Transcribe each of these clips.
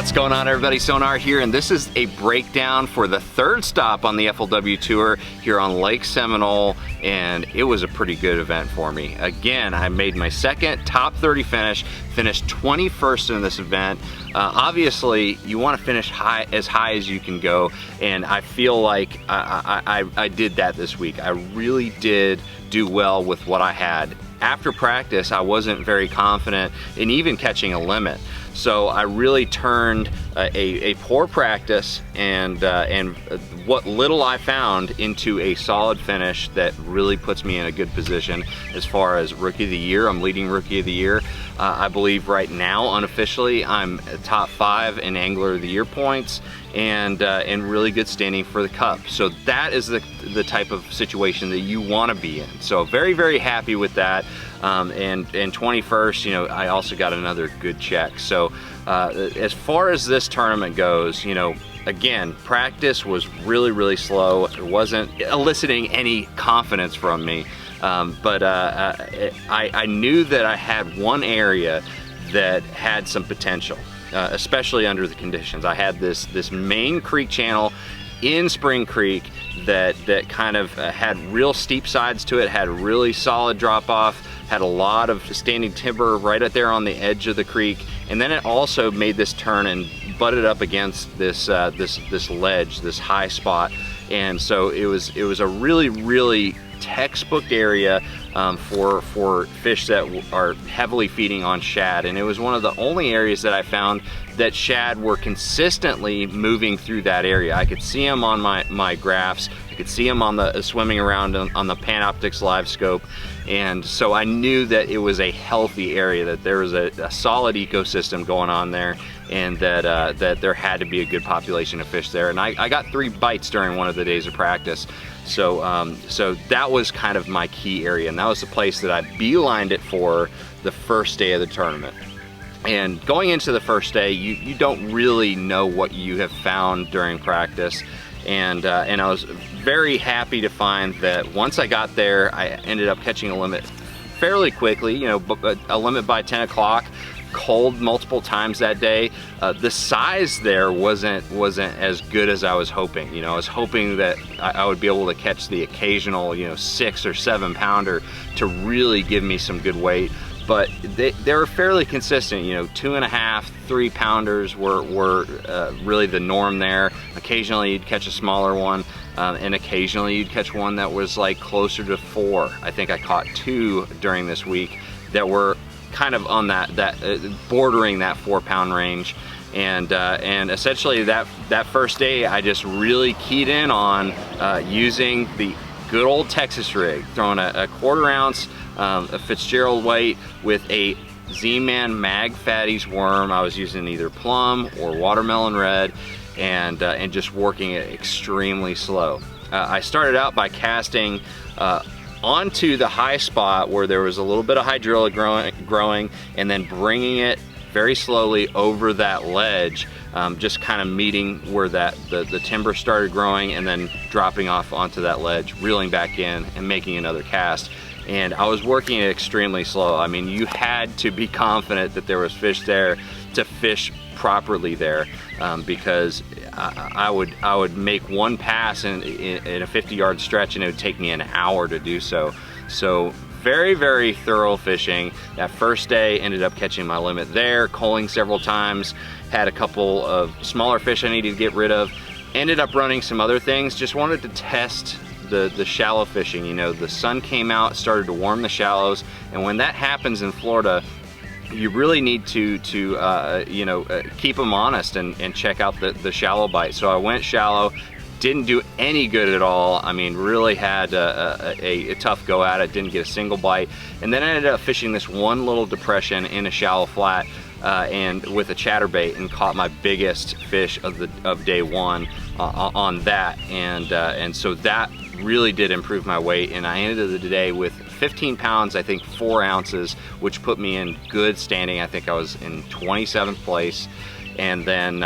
What's going on, everybody? Sonar here, and this is a breakdown for the third stop on the FLW Tour here on Lake Seminole, and it was a pretty good event for me. Again, I made my second top 30 finish, finished 21st in this event. Obviously, you want to finish as high as you can go, and I feel like I did that this week. I really did do well with what I had. After practice, I wasn't very confident in even catching a limit. So I really turned a poor practice and what little I found into a solid finish that really puts me in a good position as far as Rookie of the Year. I'm leading Rookie of the Year. I believe right now, unofficially, I'm top 5 in Angler of the Year points and really good standing for the Cup. So that is the type of situation that you want to be in. So very, very happy with that. And 21st, you know, I also got another good check. So as far as this tournament goes, you know, again, practice was really, really slow. It wasn't eliciting any confidence from me. But I knew that I had one area that had some potential, especially under the conditions. I had this main creek channel in Spring Creek that kind of had real steep sides to it, had a really solid drop off, had a lot of standing timber right out there on the edge of the creek, and then it also made this turn and butted up against this ledge, this high spot. And so it was a really, really textbook area for fish that are heavily feeding on shad, and it was one of the only areas that I found that shad were consistently moving through that area. I could see them on my graphs. I could see them on the swimming around on the Panoptix live scope, and so I knew that it was a healthy area, that there was a solid ecosystem going on there, and that there had to be a good population of fish there. And I got 3 bites during one of the days of practice. So so that was kind of my key area, and that was the place that I beelined it for the first day of the tournament. And going into the first day, you don't really know what you have found during practice. And I was very happy to find that once I got there, I ended up catching a limit fairly quickly, you know, a limit by 10 o'clock. Cold multiple times that day. The size there wasn't as good as I was hoping. You know, I was hoping that I would be able to catch the occasional, you know, 6 or 7 pounder to really give me some good weight. But they were fairly consistent. You know, 2.5, 3 pounders were really the norm there. Occasionally you'd catch a smaller one, and occasionally you'd catch one that was like closer to 4. I think I caught 2 during this week that were kind of on that bordering that 4-pound range. And essentially that first day I just really keyed in on using the good old Texas rig, throwing a 1/4 ounce a Fitzgerald weight with a Z-Man Mag Fatties worm. I was using either plum or watermelon red, and just working it extremely slow. I started out by casting onto the high spot where there was a little bit of hydrilla growing, and then bringing it very slowly over that ledge, just kind of meeting where the timber started growing, and then dropping off onto that ledge, reeling back in and making another cast. And I was working it extremely slow. I mean, you had to be confident that there was fish there to fish properly there, because I would make one pass in a 50-yard stretch, and it would take me an hour to do so. So very, very thorough fishing. That first day ended up catching my limit there, culling several times, had a couple of smaller fish I needed to get rid of, ended up running some other things, just wanted to test the shallow fishing. You know, the sun came out, started to warm the shallows, and when that happens in Florida, you really need to you know, keep them honest and check out the shallow bite. So I went shallow, didn't do any good at all. I mean, really had a tough go at it, didn't get a single bite. And then I ended up fishing this one little depression in a shallow flat, and with a chatterbait, and caught my biggest fish of day one on that. And so that really did improve my weight, and I ended the day with 15 pounds, I think 4 ounces, which put me in good standing. I think I was in 27th place. And then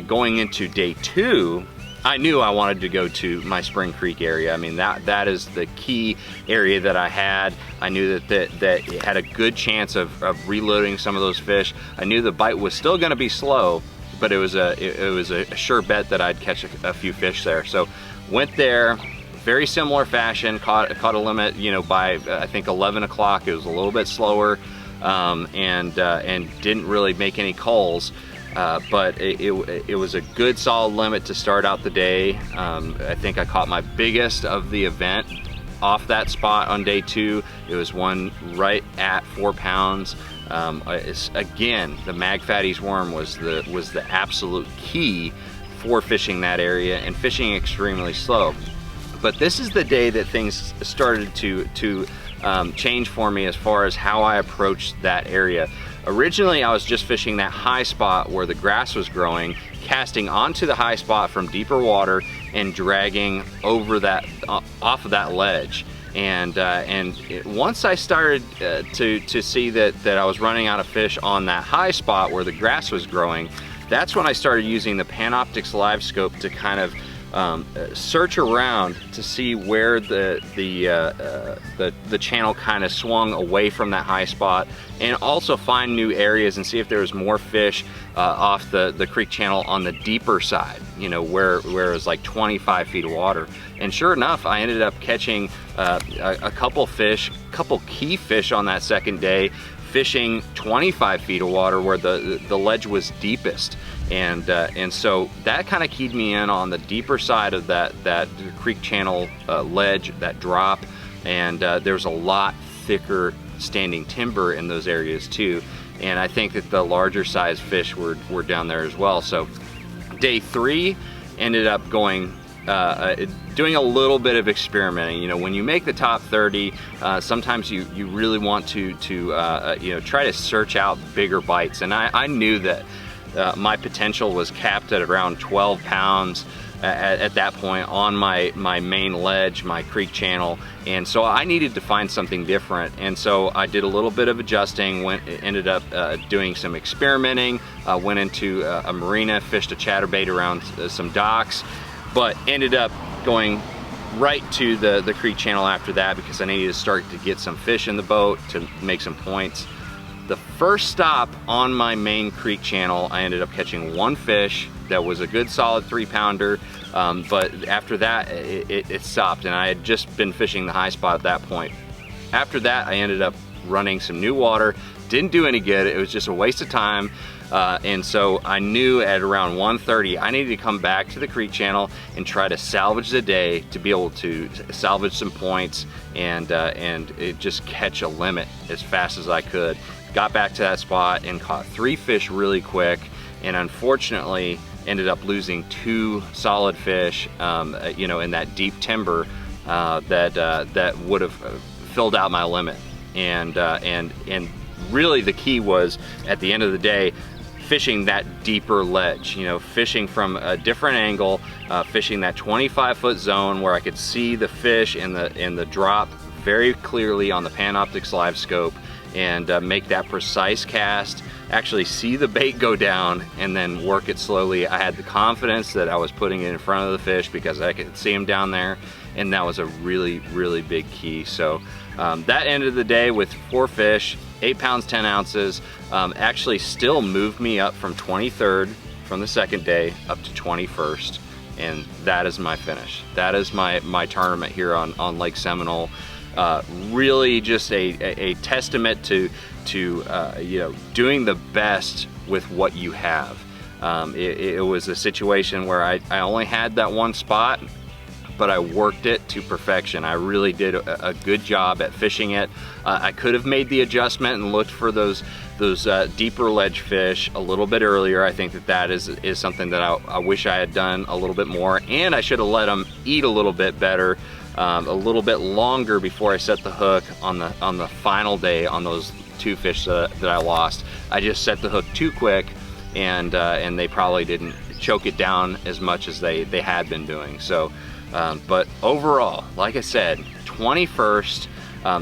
going into day 2, I knew I wanted to go to my Spring Creek area. I mean, that is the key area that I had. I knew that it had a good chance of reloading some of those fish. I knew the bite was still gonna be slow, but it was a sure bet that I'd catch a few fish there. So went there, very similar fashion, caught a limit, you know, by I think 11 o'clock. It was a little bit slower, and didn't really make any calls. But it was a good solid limit to start out the day. I think I caught my biggest of the event off that spot on day 2. It was one right at 4 pounds. Again, the Mag Fatties worm was the absolute key for fishing that area and fishing extremely slow. But this is the day that things started to change for me as far as how I approached that area. Originally, I was just fishing that high spot where the grass was growing, casting onto the high spot from deeper water and dragging over that off of that ledge. And once I started to see that I was running out of fish on that high spot where the grass was growing, that's when I started using the Panoptix Live Scope to kind of search around to see where the channel kind of swung away from that high spot, and also find new areas and see if there was more fish off the creek channel on the deeper side, you know, where it was like 25 feet of water. And sure enough, I ended up catching a couple key fish on that second day, fishing 25 feet of water where the ledge was deepest. And so that kind of keyed me in on the deeper side of that creek channel ledge, that drop. And there's a lot thicker standing timber in those areas too. And I think that the larger size fish were down there as well. So day 3 ended up going, doing a little bit of experimenting. You know, when you make the top 30, sometimes you really want to you know, try to search out bigger bites. And I knew that my potential was capped at around 12 pounds at that point on my main ledge, my creek channel. And so I needed to find something different. And so I did a little bit of adjusting, ended up doing some experimenting, went into a marina, fished a chatterbait around some docks, but ended up going right to the creek channel after that because I needed to start to get some fish in the boat to make some points. The first stop on my main creek channel, I ended up catching one fish that was a good solid 3-pounder, but after that it stopped, and I had just been fishing the high spot at that point. After that, I ended up running some new water. Didn't do any good. It was just a waste of time. And so I knew at around 1:30 I needed to come back to the creek channel and try to salvage the day, to be able to salvage some points and just catch a limit as fast as I could. Got back to that spot and caught 3 fish really quick, and unfortunately ended up losing 2 solid fish, you know, in that deep timber that would have filled out my limit. And really the key was, at the end of the day, fishing that deeper ledge, you know, fishing from a different angle, fishing that 25-foot zone where I could see the fish in the drop very clearly on the Panoptix Live Scope, and make that precise cast, actually see the bait go down, and then work it slowly. I had the confidence that I was putting it in front of the fish because I could see them down there, and that was a really, really big key. So that ended the day with 4 fish, 8 pounds, 10 ounces, actually still moved me up from 23rd from the second day up to 21st. And that is my finish. That is my tournament here on Lake Seminole. Really just a testament to you know, doing the best with what you have. It was a situation where I only had that one spot, but I worked it to perfection. I really did a good job at fishing it. I could have made the adjustment and looked for those deeper ledge fish a little bit earlier. I think that is something that I wish I had done a little bit more, and I should have let them eat a little bit better, a little bit longer before I set the hook on the final day on those 2 fish that I lost. I just set the hook too quick, and they probably didn't choke it down as much as they had been doing. So, but overall, like I said, 21st,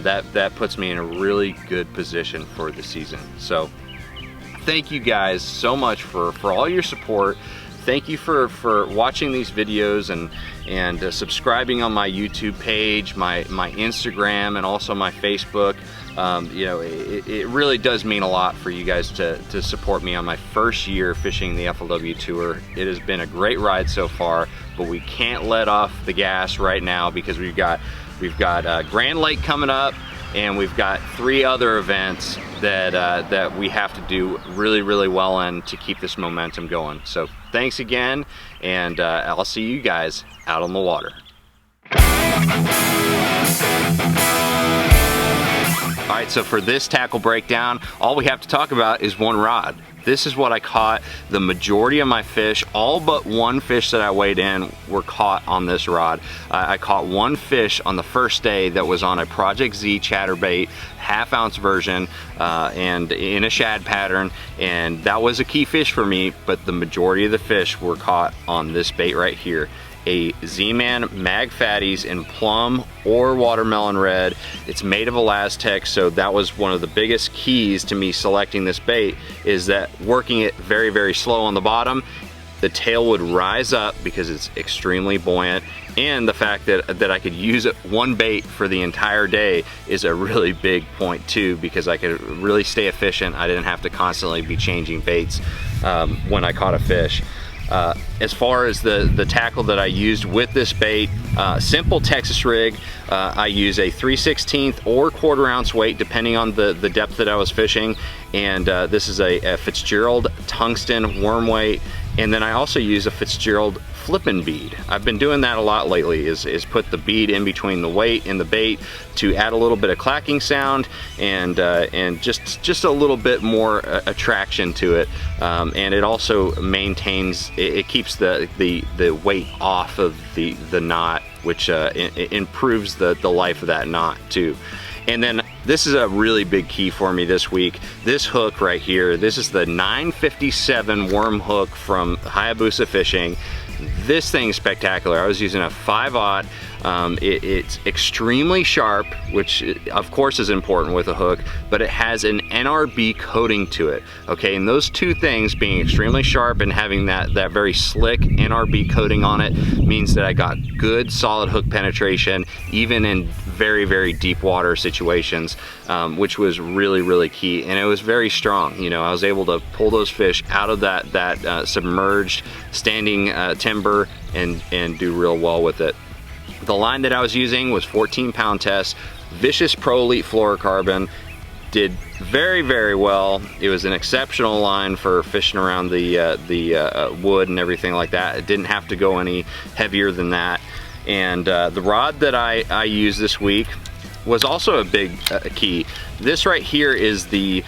that puts me in a really good position for the season. So thank you guys so much for all your support. Thank you for watching these videos and subscribing on my YouTube page, my Instagram, and also my Facebook. You know, it really does mean a lot for you guys to support me on my first year fishing the FLW Tour. It has been a great ride so far, but we can't let off the gas right now because we've got Grand Lake coming up, and we've got 3 other events that we have to do really well in to keep this momentum going. So thanks again, and I'll see you guys out on the water. All right, so for this tackle breakdown, all we have to talk about is one rod. This is what I caught. The majority of my fish, all but one fish that I weighed in, were caught on this rod. I caught one fish on the first day that was on a Project Z chatterbait, half-ounce version, and in a shad pattern, and that was a key fish for me, but the majority of the fish were caught on this bait right here. A Z-Man Mag Fatties in plum or watermelon red. It's made of Elastec, so that was one of the biggest keys to me selecting this bait, is that working it very slow on the bottom, the tail would rise up because it's extremely buoyant, and the fact that I could use it one bait for the entire day is a really big point too, because I could really stay efficient. I didn't have to constantly be changing baits when I caught a fish. As far as the tackle that I used with this bait, simple Texas rig. I use a 3/16 or 1/4 ounce weight depending on the depth that I was fishing, and this is a Fitzgerald tungsten worm weight, and then I also use a Fitzgerald flippin' bead. I've been doing that a lot lately, is put the bead in between the weight and the bait to add a little bit of clacking sound and just a little bit more attraction to it, and it also maintains, it keeps the weight off of the knot, which it improves the life of that knot too. And then this is a really big key for me this week. This hook right here, this is the 957 worm hook from Hayabusa Fishing. This thing's spectacular. I was using a 5/0. It's extremely sharp, which of course is important with a hook, but it has an NRB coating to it. Okay, and those two things, being extremely sharp and having that very slick NRB coating on it, means that I got good solid hook penetration even in very deep water situations, which was really key, and it was very strong. You know, I was able to pull those fish out of that submerged standing timber and do real well with it. The line that I was using was 14-pound test, Vicious Pro Elite fluorocarbon. Did very well. It was an exceptional line for fishing around the wood and everything like that. It didn't have to go any heavier than that. And the rod that I used this week was also a big key. This right here is the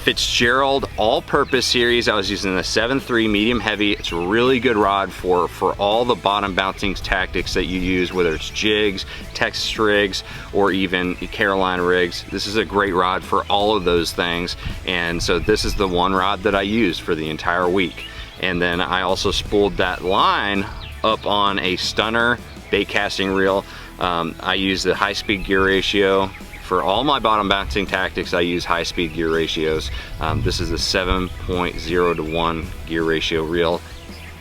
Fitzgerald all-purpose series. I was using the 7.3 medium heavy. It's a really good rod for all the bottom bouncing tactics that you use, whether it's jigs, Texas rigs, or even Carolina rigs. This is a great rod for all of those things, and so this is the one rod that I used for the entire week. And then I also spooled that line up on a Stunner bait casting reel. I use the high-speed gear ratio. For all my bottom bouncing tactics, I use high-speed gear ratios. This is a 7.0 to 1 gear ratio reel.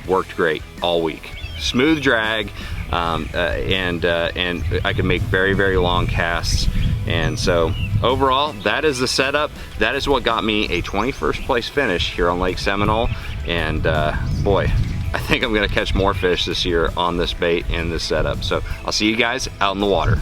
Worked great all week. Smooth drag, and I can make very long casts. And so overall, that is the setup. That is what got me a 21st place finish here on Lake Seminole. And boy, I think I'm gonna catch more fish this year on this bait and this setup. So I'll see you guys out in the water.